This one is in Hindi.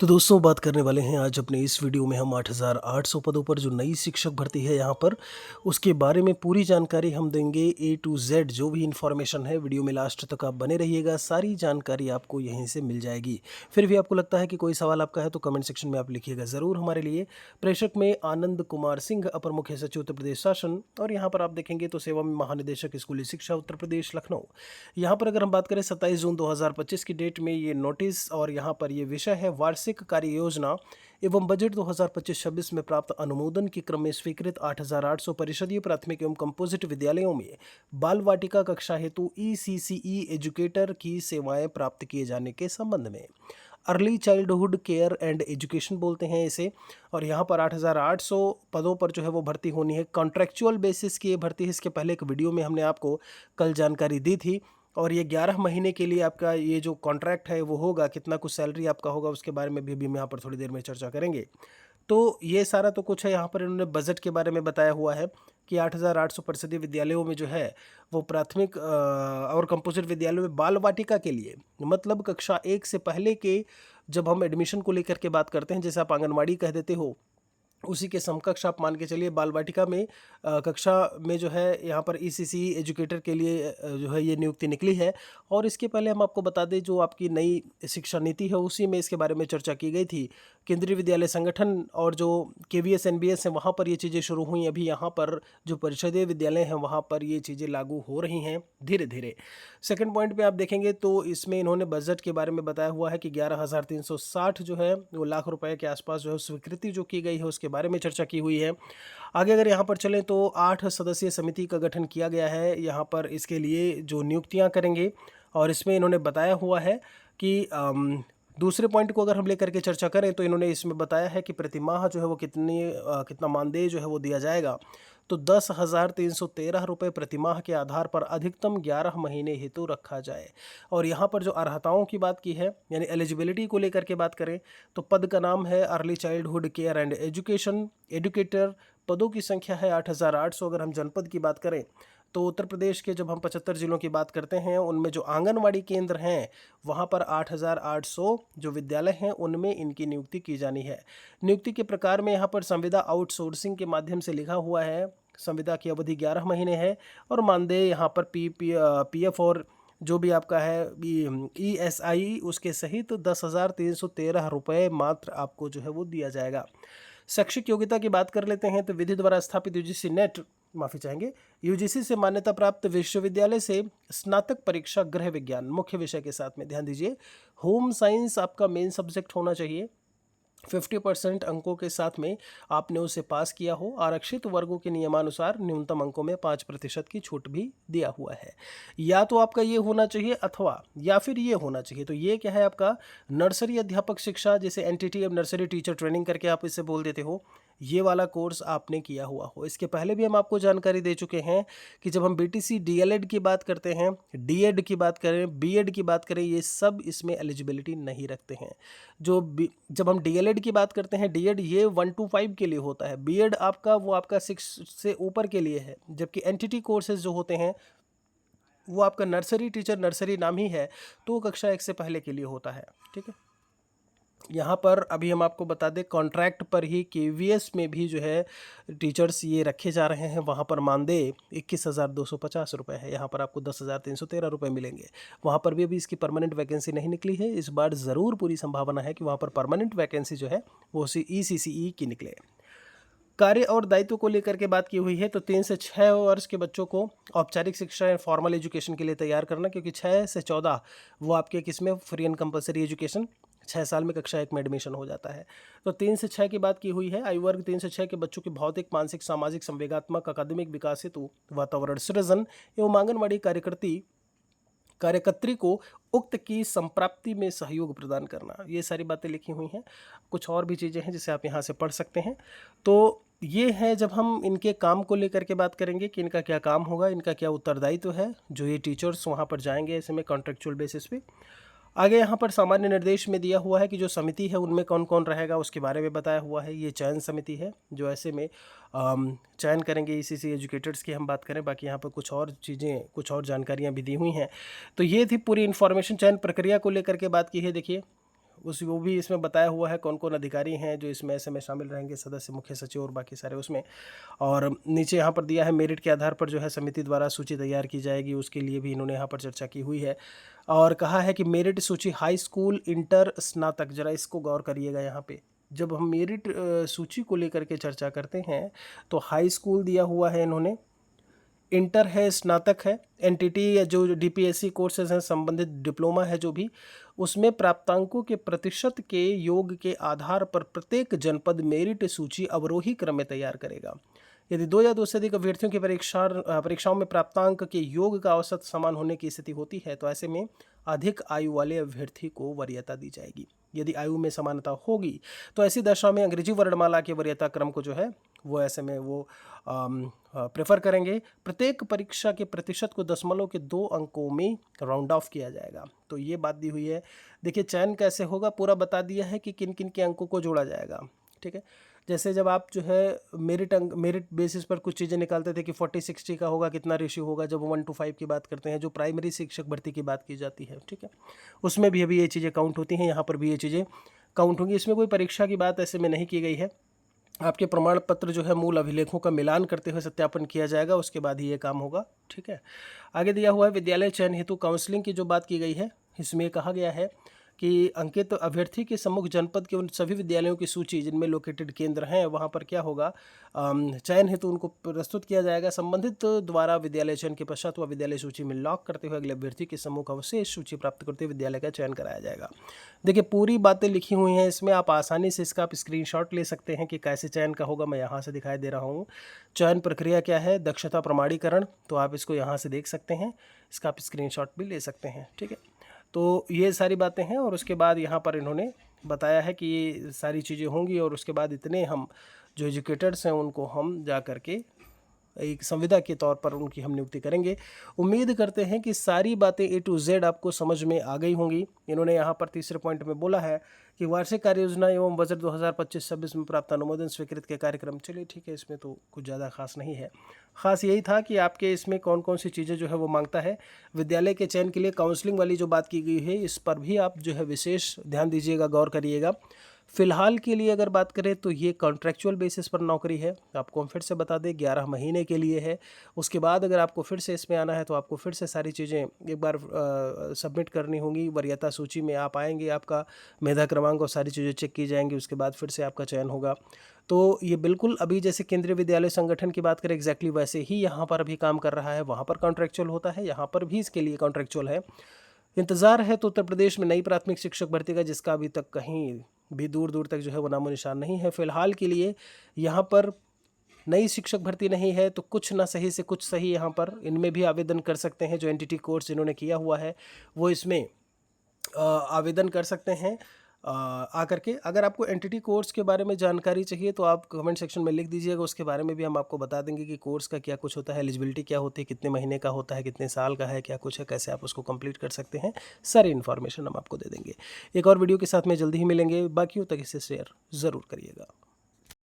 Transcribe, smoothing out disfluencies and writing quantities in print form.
तो दोस्तों बात करने वाले हैं आज अपने इस वीडियो में हम 8,800 पदों पर जो नई शिक्षक भर्ती है यहाँ पर उसके बारे में पूरी जानकारी हम देंगे ए टू जेड। जो भी इन्फॉर्मेशन है वीडियो में लास्ट तक आप बने रहिएगा, सारी जानकारी आपको यहीं से मिल जाएगी। फिर भी आपको लगता है कि कोई सवाल आपका है तो कमेंट सेक्शन में आप लिखिएगा ज़रूर हमारे लिए। प्रेषक में आनंद कुमार सिंह, अपर मुख्य सचिव उत्तर प्रदेश शासन, और यहाँ पर आप देखेंगे तो सेवा में महानिदेशक स्कूली शिक्षा उत्तर प्रदेश लखनऊ। यहाँ पर अगर हम बात करें 27 जून 2025 की डेट में ये नोटिस, और यहाँ पर ये विषय है वार्षिक कार्य योजना एवं बजट 2025-26 में प्राप्त अनुमोदन के क्रम में स्वीकृत 8,800 परिषदीय प्राथमिक एवं कंपोजिट विद्यालयों में बाल वाटिका कक्षा हेतु ईसीसीई एजुकेटर की सेवाएं प्राप्त किए जाने के संबंध में। Early childhood care and education बोलते हैं इसे। और यहाँ पर 8,800 पदों पर जो है वो भर्ती होनी है। कॉन्ट्रैक्चुअल बेसिस की ये भर्ती है। इसके पहले एक वीडियो में हमने आपको कल जानकारी दी थी। और ये 11 महीने के लिए आपका ये जो कॉन्ट्रैक्ट है वो होगा, कितना कुछ सैलरी आपका होगा उसके बारे में भी हम यहाँ पर थोड़ी देर में चर्चा करेंगे। तो ये सारा तो कुछ है। यहाँ पर इन्होंने बजट के बारे में बताया हुआ है कि 8,800 परिषदीय विद्यालयों में जो है वो प्राथमिक और कंपोजिट विद्यालयों में बाल वाटिका के लिए, मतलब कक्षा 1 से पहले के जब हम एडमिशन को लेकर के बात करते हैं, जैसे आप आंगनवाड़ी कह देते हो, उसी के समकक्ष आप मान के चलिए बाल वाटिका में कक्षा में जो है यहाँ पर ईसीसी एजुकेटर के लिए जो है ये नियुक्ति निकली है। और इसके पहले हम आपको बता दें जो आपकी नई शिक्षा नीति है उसी में इसके बारे में चर्चा की गई थी। केंद्रीय विद्यालय संगठन और जो केवीएस एनबीएस है वहाँ पर ये चीज़ें शुरू हुई। अभी यहाँ पर जो परिषदीय विद्यालय हैं वहाँ पर ये चीज़ें लागू हो रही हैं धीरे धीरे। सेकंड पॉइंट पे आप देखेंगे तो इसमें इन्होंने बजट के बारे में बताया हुआ है कि 11,360 जो है वो लाख रुपए के आसपास जो है स्वीकृति जो की गई है उसके बारे में चर्चा की हुई है। आगे अगर यहाँ पर चलें तो 8 सदस्यीय समिति का गठन किया गया है यहाँ पर इसके लिए जो नियुक्तियाँ करेंगे। और इसमें इन्होंने बताया हुआ है कि दूसरे पॉइंट को अगर हम लेकर के चर्चा करें तो इन्होंने इसमें बताया है कि प्रतिमाह जो है वो कितना मानदेय जो है वो दिया जाएगा। तो 10,313 रुपये प्रतिमाह के आधार पर अधिकतम 11 महीने हेतु रखा जाए। और यहाँ पर जो अर्हताओं की बात की है यानी एलिजिबिलिटी को लेकर के बात करें तो पद का नाम है early childhood care and education educator. पदों की संख्या है 8,800। अगर हम जनपद की बात करें तो उत्तर प्रदेश के जब हम 75 जिलों की बात करते हैं उनमें जो आंगनवाड़ी केंद्र हैं वहाँ पर 8,800 जो विद्यालय हैं उनमें इनकी नियुक्ति की जानी है। नियुक्ति के प्रकार में यहाँ पर संविदा आउटसोर्सिंग के माध्यम से लिखा हुआ है। संविदा की अवधि 11 महीने है और मानदेय यहाँ पर पीएफ और जो भी आपका है ईएसआई उसके सहित 10,313 रुपये मात्र आपको जो है वो दिया जाएगा। शैक्षिक योग्यता की बात कर लेते हैं तो विधि द्वारा स्थापित यूजीसी नेट माफ़ी चाहेंगे यूजीसी से मान्यता प्राप्त विश्वविद्यालय से स्नातक परीक्षा गृह विज्ञान मुख्य विषय के साथ में, ध्यान दीजिए होम साइंस आपका मेन सब्जेक्ट होना चाहिए। 50% अंकों के साथ में आपने उसे पास किया हो। आरक्षित वर्गों के नियमानुसार न्यूनतम अंकों में 5% की छूट भी दिया हुआ है। या तो आपका ये होना चाहिए अथवा या फिर ये होना चाहिए। तो ये क्या है आपका नर्सरी अध्यापक शिक्षा, जैसे एनटीटी अब नर्सरी टीचर ट्रेनिंग करके आप इसे बोल देते हो, ये वाला कोर्स आपने किया हुआ हो। इसके पहले भी हम आपको जानकारी दे चुके हैं कि जब हम बीटीसी डीएलएड की बात करते हैं, डीएड की बात करें, बीएड की बात करें, ये सब इसमें एलिजिबिलिटी नहीं रखते हैं। जब हम डीएलएड की बात करते हैं, डीएड ये 1 to 5 के लिए होता है। बीएड आपका वो आपका 6 से ऊपर के लिए है। जबकि एनटीटी कोर्सेज जो होते हैं वो आपका नर्सरी टीचर, नर्सरी नाम ही है, तो कक्षा 1 से पहले के लिए होता है। ठीक है, यहाँ पर अभी हम आपको बता दें कॉन्ट्रैक्ट पर ही केवीएस में भी जो है टीचर्स ये रखे जा रहे हैं। वहाँ पर मानदेय 21,250 रुपये है। यहाँ पर आपको 10,313 रुपये मिलेंगे। वहाँ पर भी अभी इसकी परमानेंट वैकेंसी नहीं निकली है। इस बार ज़रूर पूरी संभावना है कि वहाँ पर परमानेंट वैकेंसी जो है वो ईसीसीई की निकले। कार्य और दायित्व को लेकर के बात की हुई है तो 3 से 6 वर्ष के बच्चों को औपचारिक शिक्षा या फॉर्मल एजुकेशन के लिए तैयार करना, क्योंकि 6 से 14 वो आपके किसमें फ्री एंड कंपलसरी एजुकेशन 6 साल में कक्षा 1 में एडमिशन हो जाता है। तो 3 से 6 की बात की हुई है। आयु वर्ग 3 से 6 के बच्चों के भौतिक, मानसिक, सामाजिक, संवेगात्मक, अकादमिक विकास हेतु वातावरण सृजन एवं आंगनवाड़ी कार्यकर्त्री को उक्त की संप्राप्ति में सहयोग प्रदान करना, ये सारी बातें लिखी हुई हैं। कुछ और भी चीज़ें हैं जिसे आप यहाँ से पढ़ सकते हैं। तो ये है जब हम इनके काम को लेकर के बात करेंगे कि इनका क्या काम होगा, इनका क्या उत्तरदायित्व है, जो ये टीचर्स वहाँ पर जाएंगे ऐसे में कॉन्ट्रेक्चुअल बेसिस पे। आगे यहाँ पर सामान्य निर्देश में दिया हुआ है कि जो समिति है उनमें कौन कौन रहेगा उसके बारे में बताया हुआ है। ये चयन समिति है जो ऐसे में चयन करेंगे ईसीसी एजुकेटर्स की हम बात करें। बाकी यहाँ पर कुछ और चीज़ें, कुछ और जानकारियाँ भी दी हुई हैं। तो ये थी पूरी इन्फॉर्मेशन। चयन प्रक्रिया को लेकर के बात की है। देखिए उस वो भी इसमें बताया हुआ है कौन कौन अधिकारी हैं जो इसमें ऐसे में शामिल रहेंगे, सदस्य, मुख्य सचिव और बाकी सारे उसमें। और नीचे यहाँ पर दिया है मेरिट के आधार पर जो है समिति द्वारा सूची तैयार की जाएगी, उसके लिए भी इन्होंने यहाँ पर चर्चा की हुई है। और कहा है कि मेरिट सूची हाई स्कूल, इंटर, स्नातक, जरा इसको गौर करिएगा। यहाँ पे जब हम मेरिट सूची को लेकर के चर्चा करते हैं तो हाई स्कूल दिया हुआ है इन्होंने, इंटर है, स्नातक है, एनटीटी या जो डीपीएससी कोर्सेज हैं, संबंधित डिप्लोमा है जो भी, उसमें प्राप्तांकों के प्रतिशत के योग के आधार पर प्रत्येक जनपद मेरिट सूची अवरोही क्रम में तैयार करेगा। यदि 2 या 2 से अधिक अभ्यर्थियों की परीक्षाओं में प्राप्तांक के योग का औसत समान होने की स्थिति होती है तो ऐसे में अधिक आयु वाले अभ्यर्थी को वरीयता दी जाएगी। यदि आयु में समानता होगी तो ऐसी दशा में अंग्रेजी वर्णमाला के वरीयता क्रम को जो है वो ऐसे में वो प्रेफर करेंगे। प्रत्येक परीक्षा के प्रतिशत को दशमलव के 2 अंकों में राउंड ऑफ किया जाएगा। तो ये बात दी हुई है। देखिए चयन कैसे होगा पूरा बता दिया है कि किन किन के अंकों को जोड़ा जाएगा। ठीक है, जैसे जब आप जो है मेरिट बेसिस पर कुछ चीज़ें निकालते थे कि 40-60 का होगा, कितना रेशियो होगा, जब 1:5 की बात करते हैं, जो प्राइमरी शिक्षक भर्ती की बात की जाती है, ठीक है, उसमें भी अभी ये चीज़ें काउंट होती हैं, यहाँ पर भी ये चीज़ें काउंट होंगी। इसमें कोई परीक्षा की बात ऐसे में नहीं की गई है। आपके प्रमाण पत्र जो है मूल अभिलेखों का मिलान करते हुए सत्यापन किया जाएगा, उसके बाद ही ये काम होगा। ठीक है, आगे दिया हुआ है विद्यालय चयन हेतु काउंसलिंग की जो बात की गई है, इसमें कहा गया है कि अंकित अभ्यर्थी के सम्मुख जनपद के उन सभी विद्यालयों की सूची जिनमें लोकेटेड केंद्र हैं वहां पर क्या होगा, चयन हेतु उनको प्रस्तुत किया जाएगा। संबंधित द्वारा विद्यालय चयन के पश्चात वह विद्यालय सूची में लॉक करते हुए अगले अभ्यर्थी के सम्मुख अवशेष सूची प्राप्त करते हुए विद्यालय का चयन कराया जाएगा। देखिए पूरी बातें लिखी हुई हैं इसमें, आप आसानी से इसका आप स्क्रीनशॉट ले सकते हैं कि कैसे चयन का होगा। मैं यहाँ से दिखाई दे रहा हूँ। चयन प्रक्रिया क्या है, दक्षता प्रमाणीकरण, तो आप इसको यहाँ से देख सकते हैं, इसका आप स्क्रीनशॉट भी ले सकते हैं। ठीक है, तो ये सारी बातें हैं और उसके बाद यहाँ पर इन्होंने बताया है कि ये सारी चीज़ें होंगी और उसके बाद इतने हम जो एजुकेटर्स हैं उनको हम जा कर के एक संविदा के तौर पर उनकी हम नियुक्ति करेंगे। उम्मीद करते हैं कि सारी बातें A to Z आपको समझ में आ गई होंगी। इन्होंने यहाँ पर तीसरे पॉइंट में बोला है कि वार्षिक कार्य योजना एवं बजट 2025-26 में प्राप्त अनुमोदन स्वीकृत के कार्यक्रम। चलिए ठीक है, इसमें तो कुछ ज़्यादा खास नहीं है। खास यही था कि आपके इसमें कौन कौन सी चीज़ें जो है वो मांगता है। विद्यालय के चयन के लिए काउंसलिंग वाली जो बात की गई है इस पर भी आप जो है विशेष ध्यान दीजिएगा, गौर करिएगा। फ़िलहाल के लिए अगर बात करें तो ये कॉन्ट्रैक्चुअल बेसिस पर नौकरी है। आपको हम फिर से बता दें 11 महीने के लिए है। उसके बाद अगर आपको फिर से इसमें आना है तो आपको फिर से सारी चीज़ें एक बार सबमिट करनी होंगी। वरीयता सूची में आप आएंगे, आपका मेधा क्रमांक और सारी चीज़ें चेक की जाएंगी, उसके बाद फिर से आपका चयन होगा। तो ये बिल्कुल अभी जैसे केंद्रीय विद्यालय संगठन की बात करें एग्जैक्टली वैसे ही यहाँ पर अभी काम कर रहा है। वहाँ पर कॉन्ट्रैक्चुअल होता है, यहाँ पर भी इसके लिए कॉन्ट्रैक्चुअल है। इंतज़ार है तो उत्तर प्रदेश में नई प्राथमिक शिक्षक भर्ती का, जिसका अभी तक कहीं भी दूर दूर तक जो है वो नामो निशान नहीं है। फ़िलहाल के लिए यहाँ पर नई शिक्षक भर्ती नहीं है तो कुछ ना सही से कुछ सही यहाँ पर इनमें भी आवेदन कर सकते हैं। जो एनटीटी कोर्स इन्होंने किया हुआ है वो इसमें आवेदन कर सकते हैं आकर के। अगर आपको एनटीटी कोर्स के बारे में जानकारी चाहिए तो आप कमेंट सेक्शन में लिख दीजिएगा, उसके बारे में भी हम आपको बता देंगे कि कोर्स का क्या कुछ होता है, एलिजिबिलिटी क्या होती है, कितने महीने का होता है, कितने साल का है, क्या कुछ है, कैसे आप उसको कंप्लीट कर सकते हैं, सारी इन्फॉर्मेशन हम आपको दे देंगे। एक और वीडियो के साथ में जल्दी ही मिलेंगे, बाकियों तक इसे शेयर ज़रूर करिएगा।